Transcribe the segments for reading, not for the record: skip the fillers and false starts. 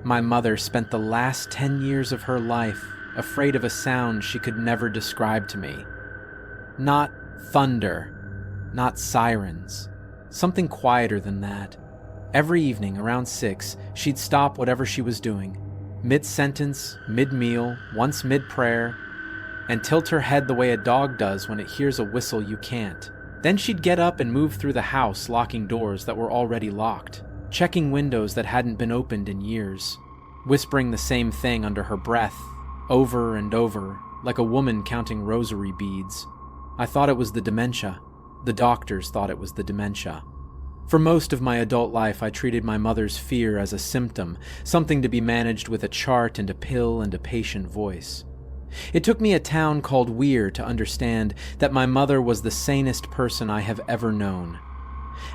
My mother spent the last 10 years of her life afraid of a sound she could never describe to me. Not thunder, not sirens, something quieter than that. Every evening around 6, she'd stop whatever she was doing, mid-sentence, mid-meal, once mid-prayer, and tilt her head the way a dog does when it hears a whistle you can't. Then she'd get up and move through the house, locking doors that were already locked, checking windows that hadn't been opened in years, whispering the same thing under her breath, over and over, like a woman counting rosary beads. I thought it was the dementia. The doctors thought it was the dementia. For most of my adult life, I treated my mother's fear as a symptom, something to be managed with a chart and a pill and a patient voice. It took me a town called Weir to understand that my mother was the sanest person I have ever known,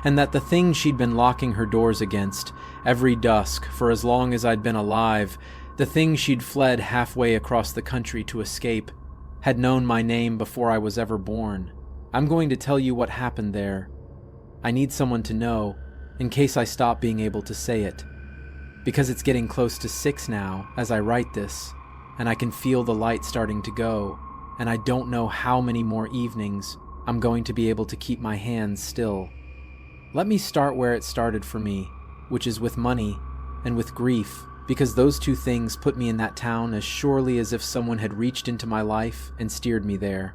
and that the thing she'd been locking her doors against every dusk for as long as I'd been alive, the thing she'd fled halfway across the country to escape, had known my name before I was ever born. I'm going to tell you what happened there. I need someone to know, in case I stop being able to say it. Because it's getting close to 6 now, as I write this, and I can feel the light starting to go, and I don't know how many more evenings I'm going to be able to keep my hands still. Let me start where it started for me, which is with money and with grief, because those two things put me in that town as surely as if someone had reached into my life and steered me there.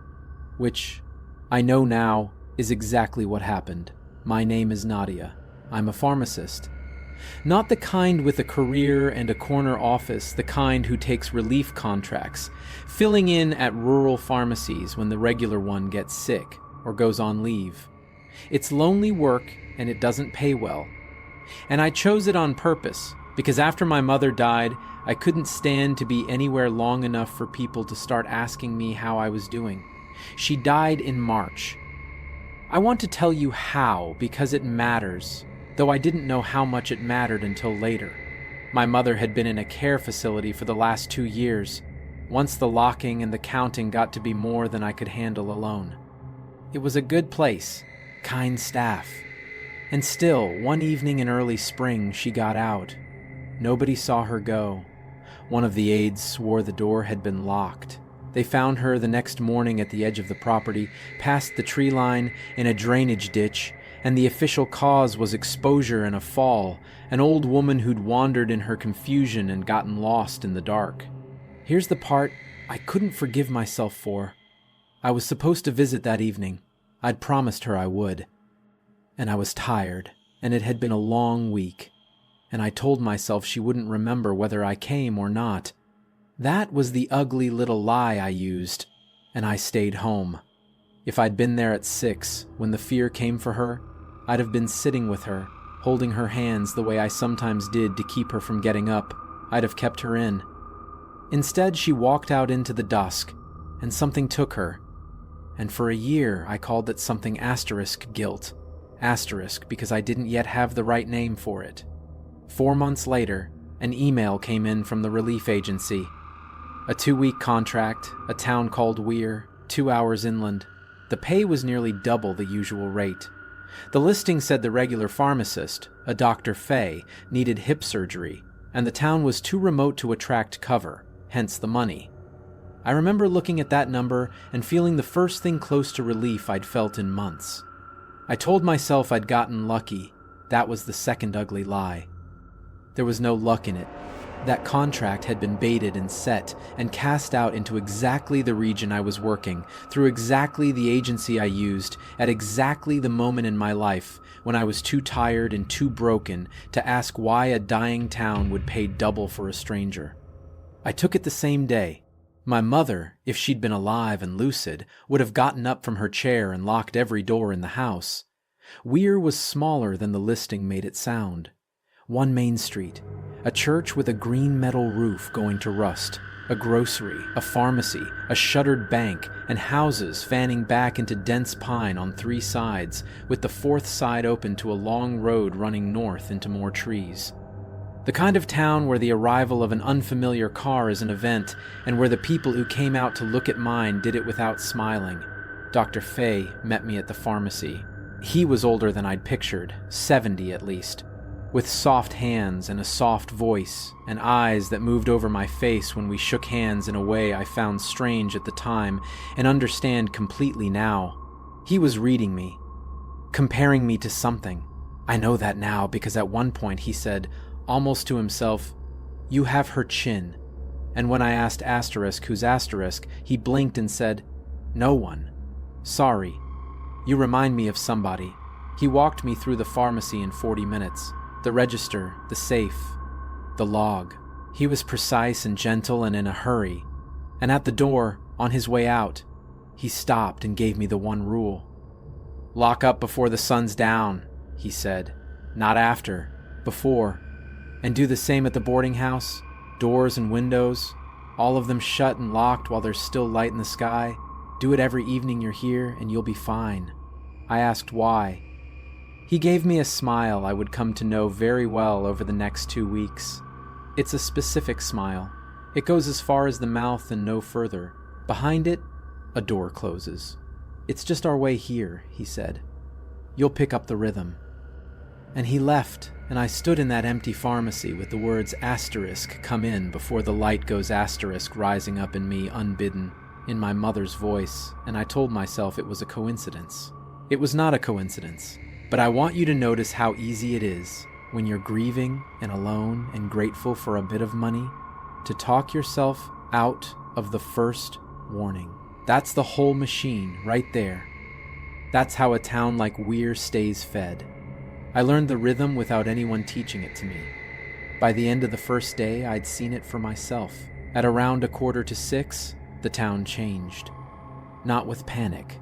Which, I know now, is exactly what happened. My name is Nadia. I'm a pharmacist. Not the kind with a career and a corner office, the kind who takes relief contracts, filling in at rural pharmacies when the regular one gets sick or goes on leave. It's lonely work and it doesn't pay well. And I chose it on purpose, because after my mother died, I couldn't stand to be anywhere long enough for people to start asking me how I was doing. She died in March. I want to tell you how, because it matters, though I didn't know how much it mattered until later. My mother had been in a care facility for the last 2 years, once the locking and the counting got to be more than I could handle alone. It was a good place, kind staff. And still, one evening in early spring, she got out. Nobody saw her go. One of the aides swore the door had been locked. They found her the next morning at the edge of the property, past the tree line, in a drainage ditch, and the official cause was exposure and a fall, an old woman who'd wandered in her confusion and gotten lost in the dark. Here's the part I couldn't forgive myself for. I was supposed to visit that evening. I'd promised her I would. And I was tired, and it had been a long week, and I told myself she wouldn't remember whether I came or not. That was the ugly little lie I used, and I stayed home. If I'd been there at 6, when the fear came for her, I'd have been sitting with her, holding her hands the way I sometimes did to keep her from getting up. I'd have kept her in. Instead, she walked out into the dusk, and something took her. And for a year, I called it something * guilt. Asterisk because I didn't yet have the right name for it. 4 months later, an email came in from the relief agency. A 2-week contract, a town called Weir, 2 hours inland. The pay was nearly double the usual rate. The listing said the regular pharmacist, a Dr. Fay, needed hip surgery, and the town was too remote to attract cover, hence the money. I remember looking at that number and feeling the first thing close to relief I'd felt in months. I told myself I'd gotten lucky. That was the second ugly lie. There was no luck in it. That contract had been baited and set and cast out into exactly the region I was working, through exactly the agency I used, at exactly the moment in my life when I was too tired and too broken to ask why a dying town would pay double for a stranger. I took it the same day. My mother, if she'd been alive and lucid, would have gotten up from her chair and locked every door in the house. Weir was smaller than the listing made it sound. 1 main street, a church with a green metal roof going to rust, a grocery, a pharmacy, a shuttered bank, and houses fanning back into dense pine on 3 sides, with the 4th side open to a long road running north into more trees. The kind of town where the arrival of an unfamiliar car is an event, and where the people who came out to look at mine did it without smiling. Dr. Fay met me at the pharmacy. He was older than I'd pictured, 70 at least. with soft hands and a soft voice, and eyes that moved over my face when we shook hands in a way I found strange at the time and understand completely now. He was reading me, comparing me to something. I know that now because at one point he said, almost to himself, "You have her chin." And when I asked Asterisk who's Asterisk, he blinked and said, "No one. Sorry. You remind me of somebody." He walked me through the pharmacy in 40 minutes. The register, the safe, the log. He was precise and gentle and in a hurry. And at the door, on his way out, he stopped and gave me the one rule. "Lock up before the sun's down," he said. "Not after, before. And do the same at the boarding house. Doors and windows, all of them shut and locked while there's still light in the sky. Do it every evening you're here and you'll be fine." I asked why. He gave me a smile I would come to know very well over the next 2 weeks. It's a specific smile. It goes as far as the mouth and no further. Behind it, a door closes. "It's just our way here," he said. "You'll pick up the rhythm." And he left, and I stood in that empty pharmacy with the words asterisk come in before the light goes asterisk rising up in me unbidden, in my mother's voice, and I told myself it was a coincidence. It was not a coincidence. But I want you to notice how easy it is, when you're grieving and alone and grateful for a bit of money, to talk yourself out of the first warning. That's the whole machine right there. That's how a town like Weir stays fed. I learned the rhythm without anyone teaching it to me. By the end of the first day, I'd seen it for myself. At around 5:45, the town changed. Not with panic.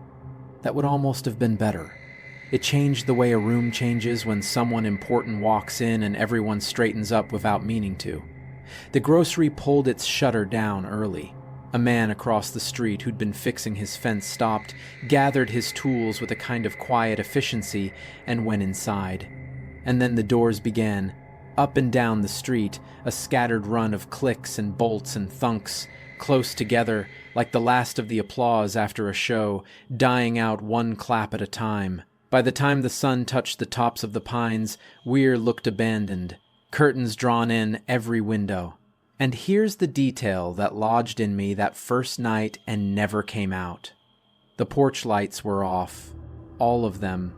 That would almost have been better. It changed the way a room changes when someone important walks in and everyone straightens up without meaning to. The grocery pulled its shutter down early. A man across the street who'd been fixing his fence stopped, gathered his tools with a kind of quiet efficiency, and went inside. And then the doors began. Up and down the street, a scattered run of clicks and bolts and thunks, close together, like the last of the applause after a show, dying out one clap at a time. By the time the sun touched the tops of the pines, Weir looked abandoned, curtains drawn in every window. And here's the detail that lodged in me that first night and never came out. The porch lights were off, all of them.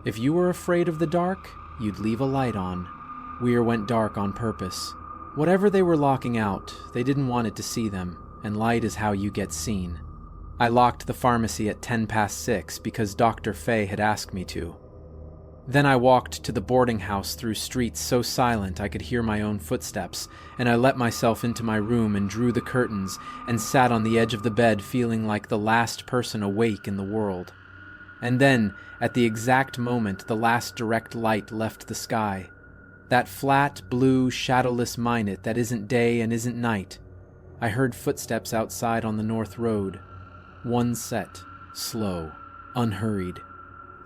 If you were afraid of the dark, you'd leave a light on. Weir went dark on purpose. Whatever they were locking out, they didn't want it to see them, and light is how you get seen. I locked the pharmacy at 6:10 because Dr. Fay had asked me to. Then I walked to the boarding house through streets so silent I could hear my own footsteps, and I let myself into my room and drew the curtains and sat on the edge of the bed feeling like the last person awake in the world. And then, at the exact moment the last direct light left the sky, that flat, blue, shadowless minute that isn't day and isn't night, I heard footsteps outside on the north road. One set, slow, unhurried.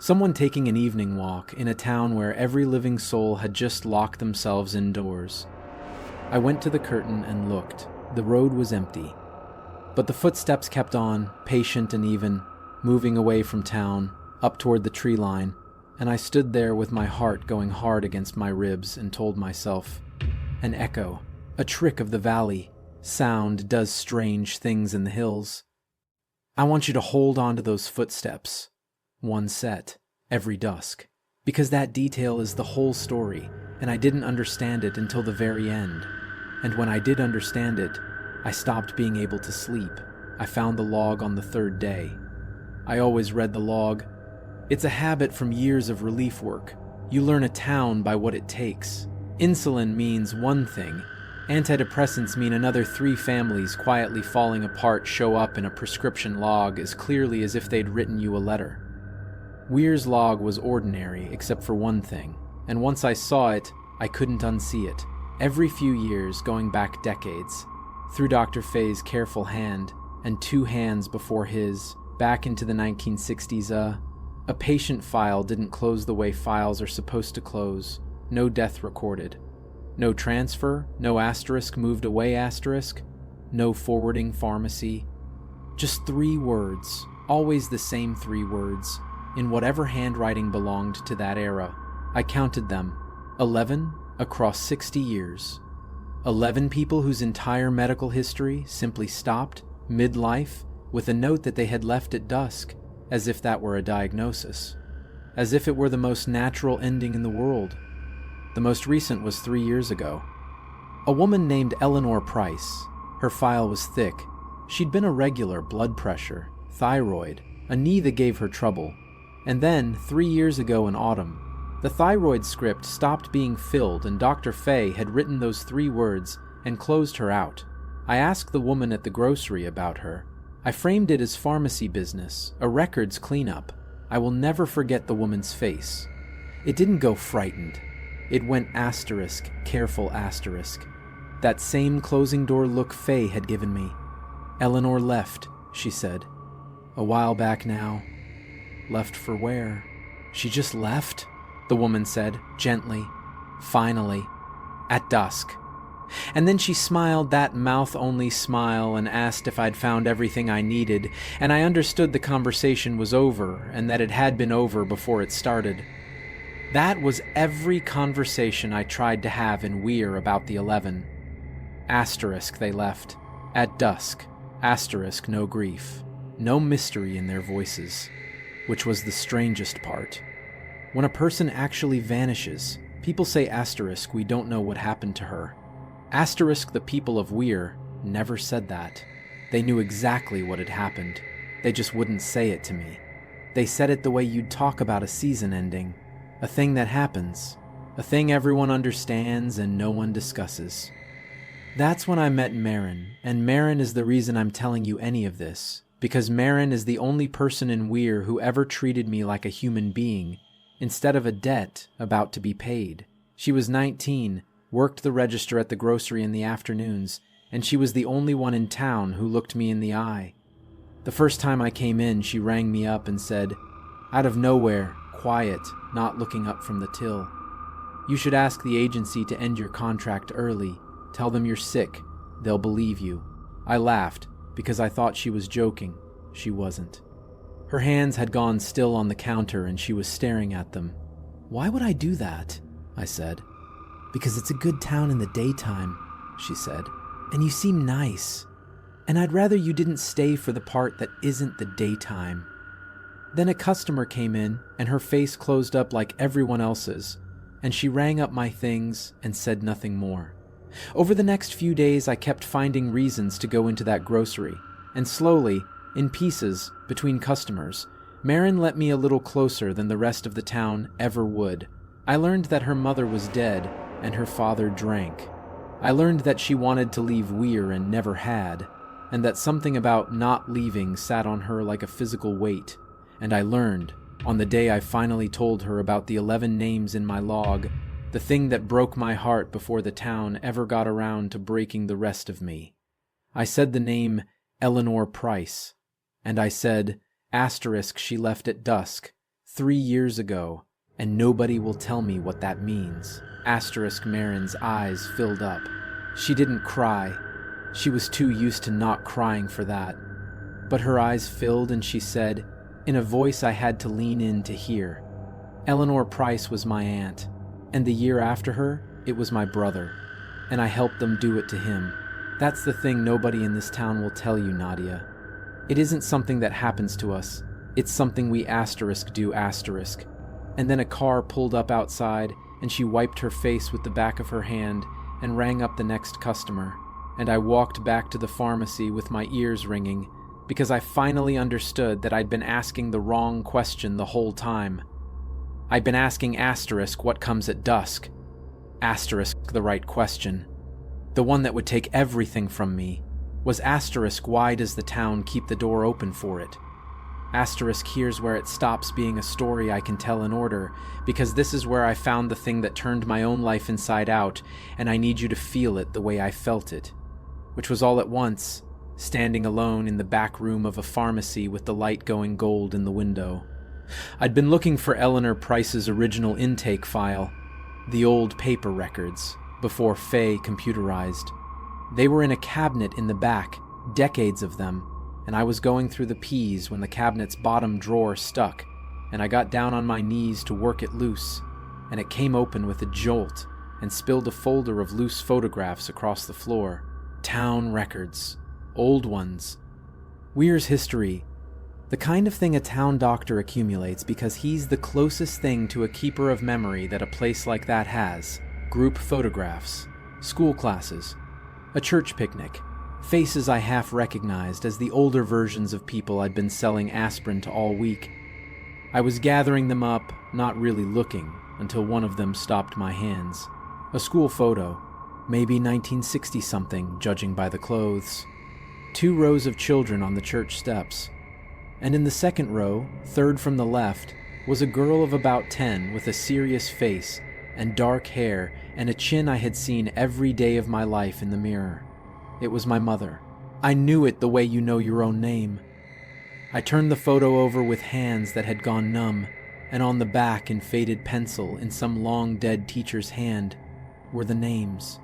Someone taking an evening walk in a town where every living soul had just locked themselves indoors. I went to the curtain and looked. The road was empty. But the footsteps kept on, patient and even, moving away from town, up toward the tree line, and I stood there with my heart going hard against my ribs and told myself, an echo, a trick of the valley. Sound does strange things in the hills. I want you to hold on to those footsteps. One set, every dusk. Because that detail is the whole story, and I didn't understand it until the very end. And when I did understand it, I stopped being able to sleep. I found the log on the 3rd day. I always read the log. It's a habit from years of relief work. You learn a town by what it takes. Insulin means one thing. Antidepressants mean another 3 families quietly falling apart show up in a prescription log as clearly as if they'd written you a letter. Weir's log was ordinary except for one thing, and once I saw it, I couldn't unsee it. Every few years, going back decades, through Dr. Fay's careful hand, and 2 hands before his, back into the 1960s, a patient file didn't close the way files are supposed to close. No death recorded. No transfer, no asterisk moved away asterisk, no forwarding pharmacy. Just 3 words, always the same 3 words, in whatever handwriting belonged to that era. I counted them. 11 across 60 years. 11 people whose entire medical history simply stopped mid-life with a note that they had left at dusk, as if that were a diagnosis. As if it were the most natural ending in the world. The most recent was 3 years ago. A woman named Eleanor Price. Her file was thick. She'd been irregular blood pressure, thyroid, a knee that gave her trouble. And then, 3 years ago in autumn, the thyroid script stopped being filled and Dr. Fay had written those 3 words and closed her out. I asked the woman at the grocery about her. I framed it as pharmacy business, a records cleanup. I will never forget the woman's face. It didn't go frightened. It went asterisk, careful asterisk. That same closing door look Fay had given me. Eleanor left, she said. A while back now. Left for where? She just left? The woman said, gently. Finally. At dusk. And then she smiled that mouth-only smile and asked if I'd found everything I needed, and I understood the conversation was over, and that it had been over before it started. That was every conversation I tried to have in Weir about the 11. Asterisk they left. At dusk. Asterisk no grief. No mystery in their voices. Which was the strangest part. When a person actually vanishes, people say asterisk we don't know what happened to her. Asterisk the people of Weir never said that. They knew exactly what had happened. They just wouldn't say it to me. They said it the way you'd talk about a season ending. A thing that happens. A thing everyone understands and no one discusses. That's when I met Marin, and Marin is the reason I'm telling you any of this, because Marin is the only person in Weir who ever treated me like a human being, instead of a debt about to be paid. She was 19, worked the register at the grocery in the afternoons, and she was the only one in town who looked me in the eye. The first time I came in, she rang me up and said, out of nowhere, quiet, not looking up from the till, "You should ask the agency to end your contract early. Tell them you're sick. They'll believe you." I laughed, because I thought she was joking. She wasn't. Her hands had gone still on the counter and she was staring at them. "Why would I do that?" I said. "Because it's a good town in the daytime," she said. "And you seem nice. And I'd rather you didn't stay for the part that isn't the daytime." Then a customer came in and her face closed up like everyone else's, and she rang up my things and said nothing more. Over the next few days, I kept finding reasons to go into that grocery, and slowly, in pieces, between customers, Marin let me a little closer than the rest of the town ever would. I learned that her mother was dead, and her father drank. I learned that she wanted to leave Weir and never had, and that something about not leaving sat on her like a physical weight. And I learned, on the day I finally told her about the 11 names in my log, the thing that broke my heart before the town ever got around to breaking the rest of me. I said the name Eleanor Price, and I said, asterisk she left at dusk, 3 years ago, and nobody will tell me what that means. Asterisk Marin's eyes filled up. She didn't cry. She was too used to not crying for that. But her eyes filled and she said, in a voice I had to lean in to hear, Eleanor Price was my aunt, and the year after her, it was my brother, and I helped them do it to him. That's the thing nobody in this town will tell you, Nadia. It isn't something that happens to us. It's something we asterisk do asterisk. And then a car pulled up outside, and she wiped her face with the back of her hand and rang up the next customer, and I walked back to the pharmacy with my ears ringing, because I finally understood that I'd been asking the wrong question the whole time. I'd been asking asterisk what comes at dusk. Asterisk the right question. The one that would take everything from me. Was asterisk why does the town keep the door open for it? Asterisk here's where it stops being a story I can tell in order, because this is where I found the thing that turned my own life inside out, and I need you to feel it the way I felt it. Which was all at once, standing alone in the back room of a pharmacy with the light going gold in the window. I'd been looking for Eleanor Price's original intake file, the old paper records, before Faye computerized. They were in a cabinet in the back, decades of them, and I was going through the P's when the cabinet's bottom drawer stuck, and I got down on my knees to work it loose, and it came open with a jolt and spilled a folder of loose photographs across the floor. Town records. Old ones. Weir's history. The kind of thing a town doctor accumulates because he's the closest thing to a keeper of memory that a place like that has. Group photographs. School classes. A church picnic. Faces I half recognized as the older versions of people I'd been selling aspirin to all week. I was gathering them up, not really looking, until one of them stopped my hands. A school photo, maybe 1960-something, judging by the clothes. 2 rows of children on the church steps. And in the second row, third from the left, was a girl of about 10 with a serious face and dark hair and a chin I had seen every day of my life in the mirror. It was my mother. I knew it the way you know your own name. I turned the photo over with hands that had gone numb, and on the back in faded pencil in some long-dead teacher's hand were the names.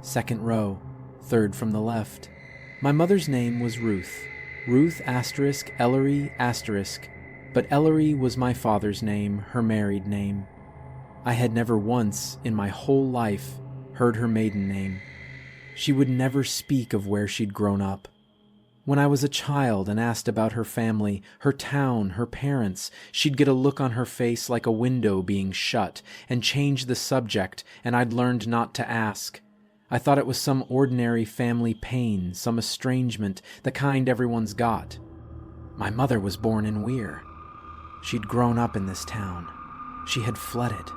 Second row, third from the left. My mother's name was Ruth. Ruth * Ellery *, but Ellery was my father's name, her married name. I had never once, in my whole life, heard her maiden name. She would never speak of where she'd grown up. When I was a child and asked about her family, her town, her parents, she'd get a look on her face like a window being shut and change the subject, and I'd learned not to ask. I thought it was some ordinary family pain, some estrangement, the kind everyone's got. My mother was born in Weir. She'd grown up in this town. She had fled it.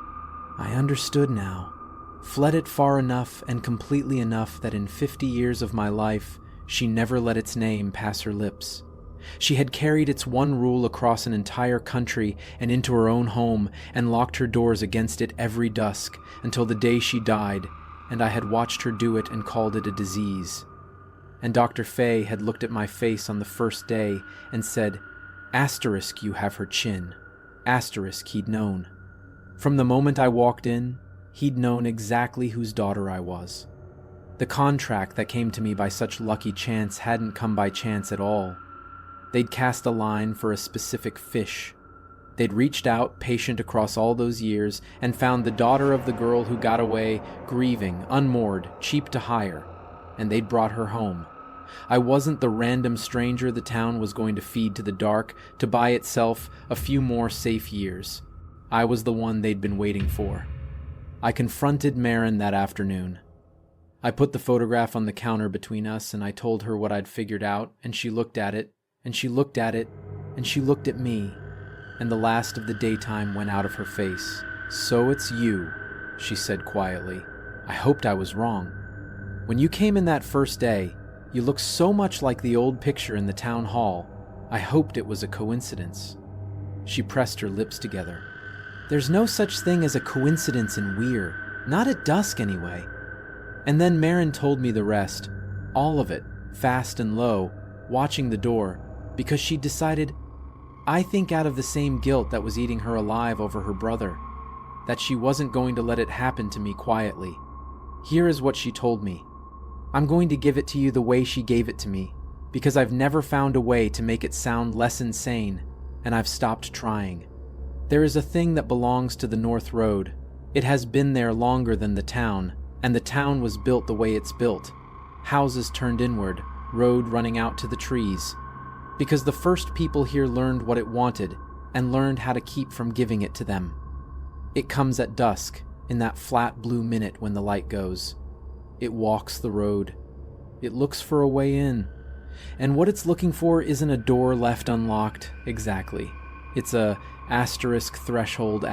I understood now. Fled it far enough and completely enough that in 50 years of my life, she never let its name pass her lips. She had carried its one rule across an entire country and into her own home and locked her doors against it every dusk until the day she died, and I had watched her do it and called it a disease. And Dr. Fay had looked at my face on the first day and said, * you have her chin. * he'd known. From the moment I walked in, he'd known exactly whose daughter I was. The contract that came to me by such lucky chance hadn't come by chance at all. They'd cast a line for a specific fish. They'd reached out, patient across all those years, and found the daughter of the girl who got away, grieving, unmoored, cheap to hire, and they'd brought her home. I wasn't the random stranger the town was going to feed to the dark to buy itself a few more safe years. I was the one they'd been waiting for. I confronted Marin that afternoon. I put the photograph on the counter between us, and I told her what I'd figured out, and she looked at it, and she looked at it, and she looked at me, and the last of the daytime went out of her face. "So it's you," she said quietly. I hoped I was wrong. "When you came in that first day, you looked so much like the old picture in the town hall. I hoped it was a coincidence." She pressed her lips together. "There's no such thing as a coincidence in Weir. Not at Dusk, anyway." And then Marin told me the rest. All of it, fast and low, watching the door, because she'd decided, I think out of the same guilt that was eating her alive over her brother, that she wasn't going to let it happen to me quietly. Here is what she told me. "I'm going to give it to you the way she gave it to me, because I've never found a way to make it sound less insane, and I've stopped trying. There is a thing that belongs to the North Road. It has been there longer than the town, and the town was built the way it's built. Houses turned inward, road running out to the trees. Because the first people here learned what it wanted, and learned how to keep from giving it to them. It comes at dusk, in that flat blue minute when the light goes. It walks the road. It looks for a way in. And what it's looking for isn't a door left unlocked, exactly. It's a *threshold*.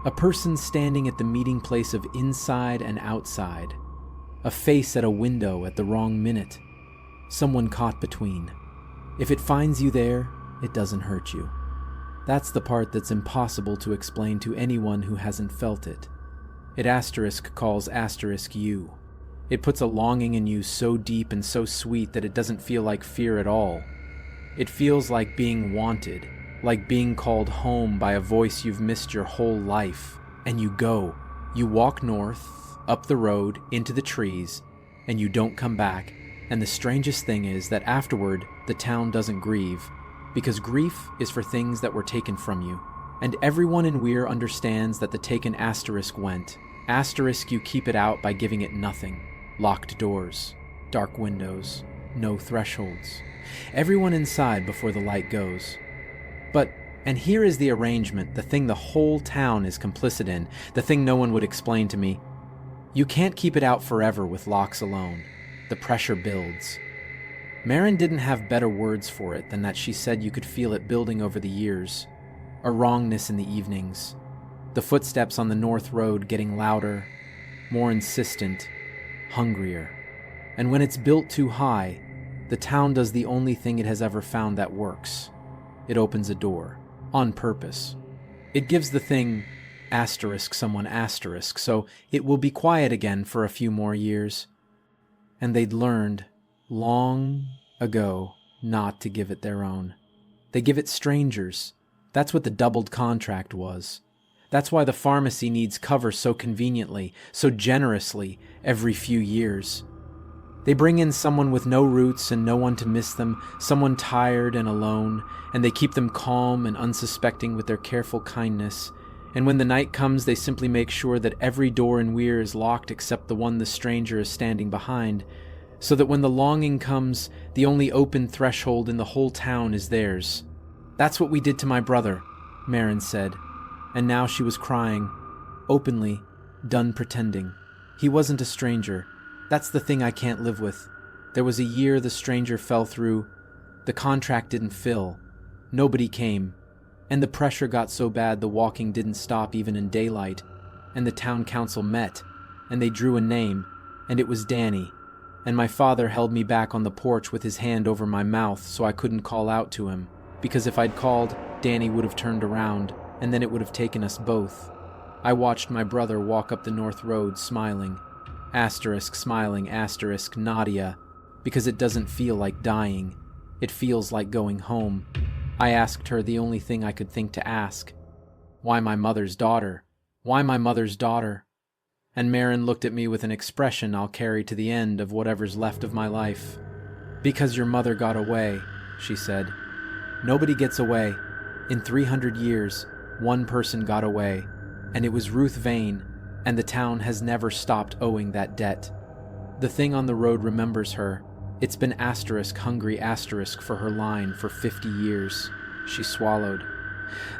A person standing at the meeting place of inside and outside. A face at a window at the wrong minute. Someone caught between. If it finds you there, it doesn't hurt you. That's the part that's impossible to explain to anyone who hasn't felt it. It calls you. It puts a longing in you so deep and so sweet that it doesn't feel like fear at all. It feels like being wanted, like being called home by a voice you've missed your whole life. And you go. You walk north, up the road, into the trees, and you don't come back. And the strangest thing is that afterward, the town doesn't grieve, because grief is for things that were taken from you. And everyone in Weir understands that the taken asterisk went. Asterisk, you keep it out by giving it nothing. Locked doors, dark windows, no thresholds. Everyone inside before the light goes. But, and here is the arrangement, the thing the whole town is complicit in, the thing no one would explain to me. You can't keep it out forever with locks alone. The pressure builds. Marin didn't have better words for it than that she said you could feel it building over the years. A wrongness in the evenings. The footsteps on the north road getting louder, more insistent, hungrier. And when it's built too high, the town does the only thing it has ever found that works. It opens a door. On purpose. It gives the thing asterisk someone asterisk, so it will be quiet again for a few more years. And they'd learned, long ago, not to give it their own. They give it strangers. That's what the doubled contract was. That's why the pharmacy needs cover so conveniently, so generously, every few years. They bring in someone with no roots and no one to miss them, someone tired and alone, and they keep them calm and unsuspecting with their careful kindness. And when the night comes, they simply make sure that every door in Weir is locked except the one the stranger is standing behind, so that when the longing comes, the only open threshold in the whole town is theirs. That's what we did to my brother, Marin said, and now she was crying, openly, done pretending. He wasn't a stranger. That's the thing I can't live with. There was a year the stranger fell through. The contract didn't fill. Nobody came. And the pressure got so bad the walking didn't stop even in daylight. And the town council met. And they drew a name. And it was Danny. And my father held me back on the porch with his hand over my mouth so I couldn't call out to him. Because if I'd called, Danny would have turned around. And then it would have taken us both. I watched my brother walk up the north road smiling. Asterisk smiling asterisk Nadia, because it doesn't feel like dying. It feels like going home. I asked her the only thing I could think to ask. Why my mother's daughter? Why my mother's daughter? And Marin looked at me with an expression I'll carry to the end of whatever's left of my life. Because your mother got away, she said. Nobody gets away. In 300 years, one person got away, and it was Ruth Vane. And the town has never stopped owing that debt. The thing on the road remembers her. It's been asterisk hungry asterisk for her line for 50 years. She swallowed.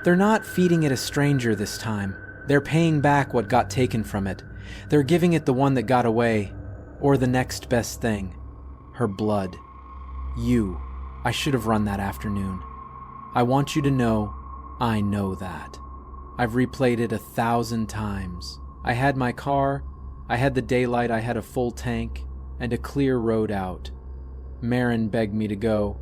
They're not feeding it a stranger this time. They're paying back what got taken from it. They're giving it the one that got away. Or the next best thing. Her blood. You. I should have run that afternoon. I want you to know, I know that. I've replayed it 1,000 times. I had my car, I had the daylight, I had a full tank, and a clear road out. Marin begged me to go.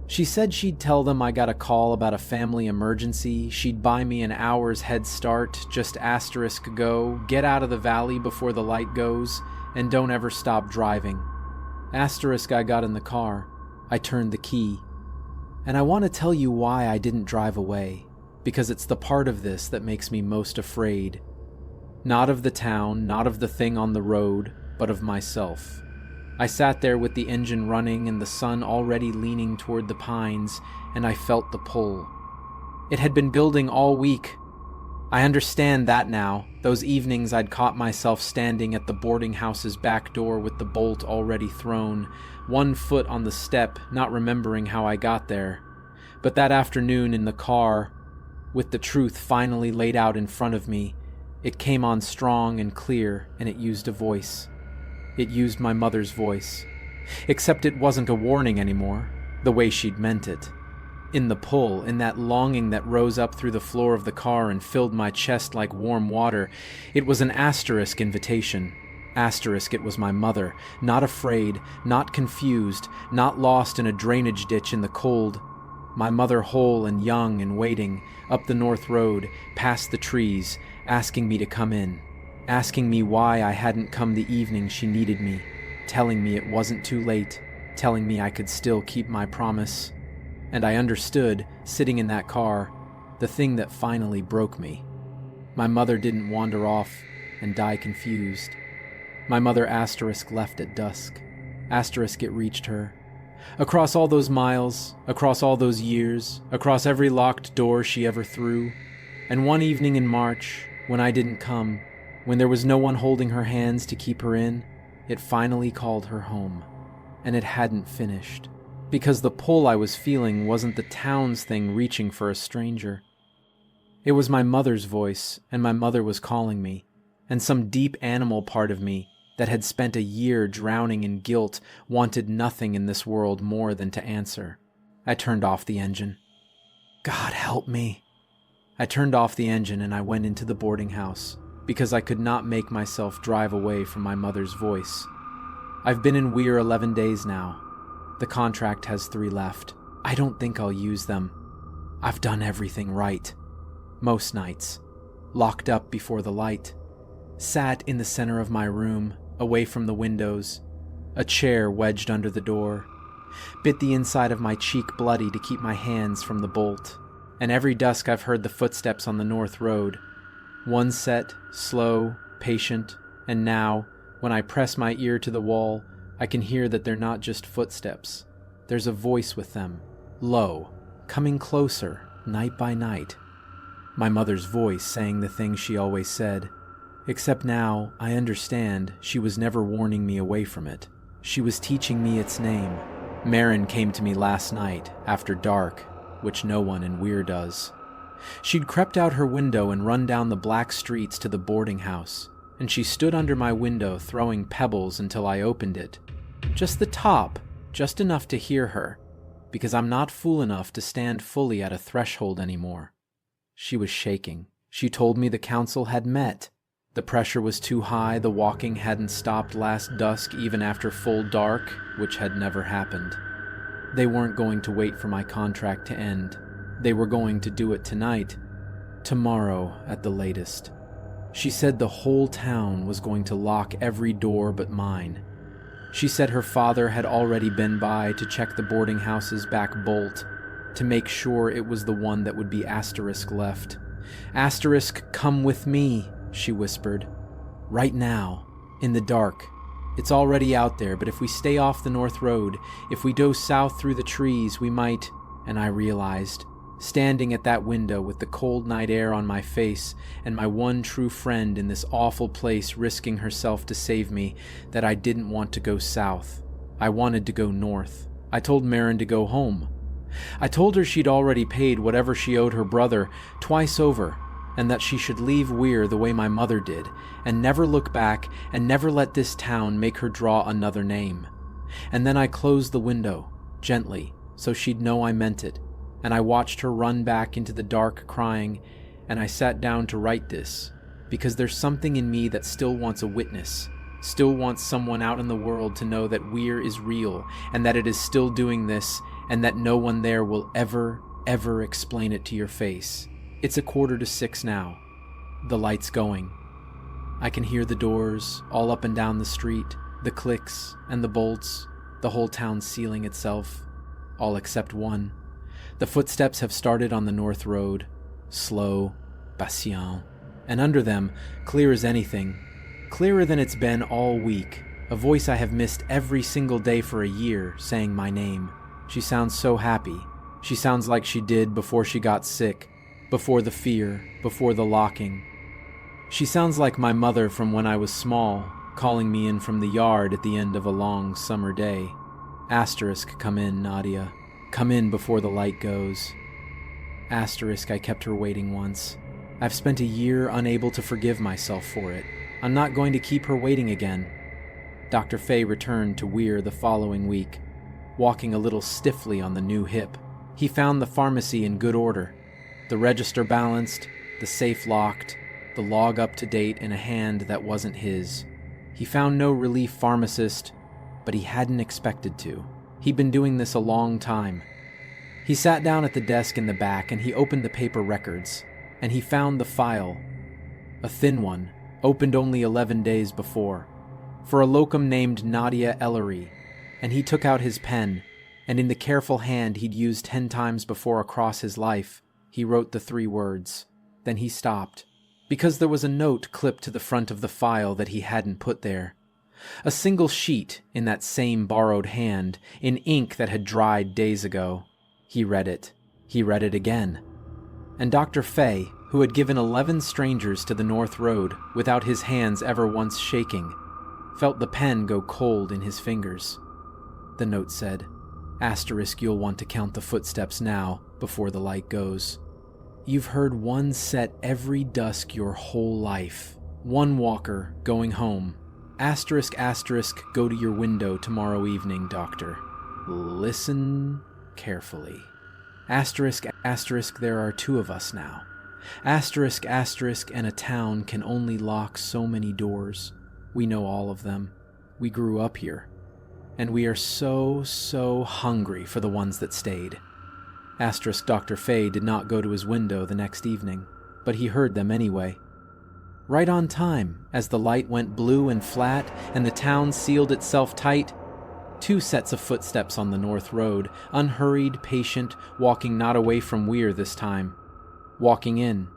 She said she'd tell them I got a call about a family emergency, she'd buy me an hour's head start, just asterisk go, get out of the valley before the light goes, and don't ever stop driving. Asterisk I got in the car. I turned the key. And I want to tell you why I didn't drive away, because it's the part of this that makes me most afraid. Not of the town, not of the thing on the road, but of myself. I sat there with the engine running and the sun already leaning toward the pines, and I felt the pull. It had been building all week. I understand that now. Those evenings I'd caught myself standing at the boarding house's back door with the bolt already thrown, one foot on the step, not remembering how I got there. But that afternoon in the car, with the truth finally laid out in front of me, it came on strong and clear, and it used a voice. It used my mother's voice. Except it wasn't a warning anymore, the way she'd meant it. In the pull, in that longing that rose up through the floor of the car and filled my chest like warm water, it was an asterisk invitation. Asterisk, it was my mother, not afraid, not confused, not lost in a drainage ditch in the cold. My mother whole and young and waiting, up the north road, past the trees, asking me to come in, asking me why I hadn't come the evening she needed me, telling me it wasn't too late, telling me I could still keep my promise. And I understood, sitting in that car, the thing that finally broke me. My mother didn't wander off and die confused. My mother asterisk left at dusk. Asterisk it reached her. Across all those miles, across all those years, across every locked door she ever threw, And one evening in March, when I didn't come, when there was no one holding her hands to keep her in, it finally called her home. And it hadn't finished, because the pull I was feeling wasn't the town's thing reaching for a stranger. It was my mother's voice, and my mother was calling me, and some deep animal part of me that had spent a year drowning in guilt wanted nothing in this world more than to answer. I turned off the engine. God help me. I turned off the engine and I went into the boarding house, because I could not make myself drive away from my mother's voice. I've been in Weir 11 days now. The contract has 3 left. I don't think I'll use them. I've done everything right. Most nights. Locked up before the light. Sat in the center of my room, away from the windows. A chair wedged under the door. Bit the inside of my cheek bloody to keep my hands from the bolt. And every dusk I've heard the footsteps on the north road. One set, slow, patient, and now, when I press my ear to the wall, I can hear that they're not just footsteps. There's a voice with them, low, coming closer, night by night. My mother's voice saying the things she always said. Except now, I understand she was never warning me away from it. She was teaching me its name. Marin came to me last night, after dark, which no one in Weir does. She'd crept out her window and run down the black streets to the boarding house, and she stood under my window throwing pebbles until I opened it. Just the top, just enough to hear her, because I'm not fool enough to stand fully at a threshold anymore. She was shaking. She told me the council had met. The pressure was too high, the walking hadn't stopped last dusk even after full dark, which had never happened. They weren't going to wait for my contract to end. They were going to do it tonight, tomorrow at the latest. She said the whole town was going to lock every door but mine. She said her father had already been by to check the boarding house's back bolt, to make sure it was the one that would be Asterisk left. Asterisk, come with me, she whispered. Right now, in the dark. It's already out there, but if we stay off the north road, if we go south through the trees, we might, and I realized, standing at that window with the cold night air on my face and my one true friend in this awful place risking herself to save me, that I didn't want to go south. I wanted to go north. I told Marin to go home. I told her she'd already paid whatever she owed her brother twice over, and that she should leave Weir the way my mother did, and never look back, and never let this town make her draw another name. And then I closed the window, gently, so she'd know I meant it, and I watched her run back into the dark crying, and I sat down to write this, because there's something in me that still wants a witness, still wants someone out in the world to know that Weir is real, and that it is still doing this, and that no one there will ever, ever explain it to your face. It's 5:45 now. The light's going. I can hear the doors all up and down the street, the clicks and the bolts, the whole town sealing itself, all except one. The footsteps have started on the north road, slow, patient, and under them, clear as anything, clearer than it's been all week, a voice I have missed every single day for a year saying my name. She sounds so happy. She sounds like she did before she got sick, before the fear, before the locking. She sounds like my mother from when I was small, calling me in from the yard at the end of a long summer day. Asterisk, come in, Nadia. Come in before the light goes. Asterisk, I kept her waiting once. I've spent a year unable to forgive myself for it. I'm not going to keep her waiting again. Dr. Fay returned to Weir the following week, walking a little stiffly on the new hip. He found the pharmacy in good order. The register balanced, the safe locked, the log up to date in a hand that wasn't his. He found no relief pharmacist, but he hadn't expected to. He'd been doing this a long time. He sat down at the desk in the back and he opened the paper records, and he found the file. A thin one, opened only 11 days before, for a locum named Nadia Ellery, and he took out his pen, and in the careful hand he'd used 10 times before across his life, he wrote the 3 words. Then he stopped, because there was a note clipped to the front of the file that he hadn't put there. A single sheet in that same borrowed hand, in ink that had dried days ago. He read it. He read it again. And Dr. Fay, who had given 11 strangers to the North Road without his hands ever once shaking, felt the pen go cold in his fingers. The note said, **, you'll want to count the footsteps now, before the light goes. You've heard one set every dusk your whole life. One walker going home. **, go to your window tomorrow evening, doctor. Listen carefully. **, there are 2 of us now. **, and a town can only lock so many doors. We know all of them. We grew up here. And we are so hungry for the ones that stayed. **, Dr. Fay did not go to his window the next evening, but he heard them anyway. Right on time, as the light went blue and flat and the town sealed itself tight, 2 sets of footsteps on the North Road, unhurried, patient, walking not away from Weir this time. Walking in,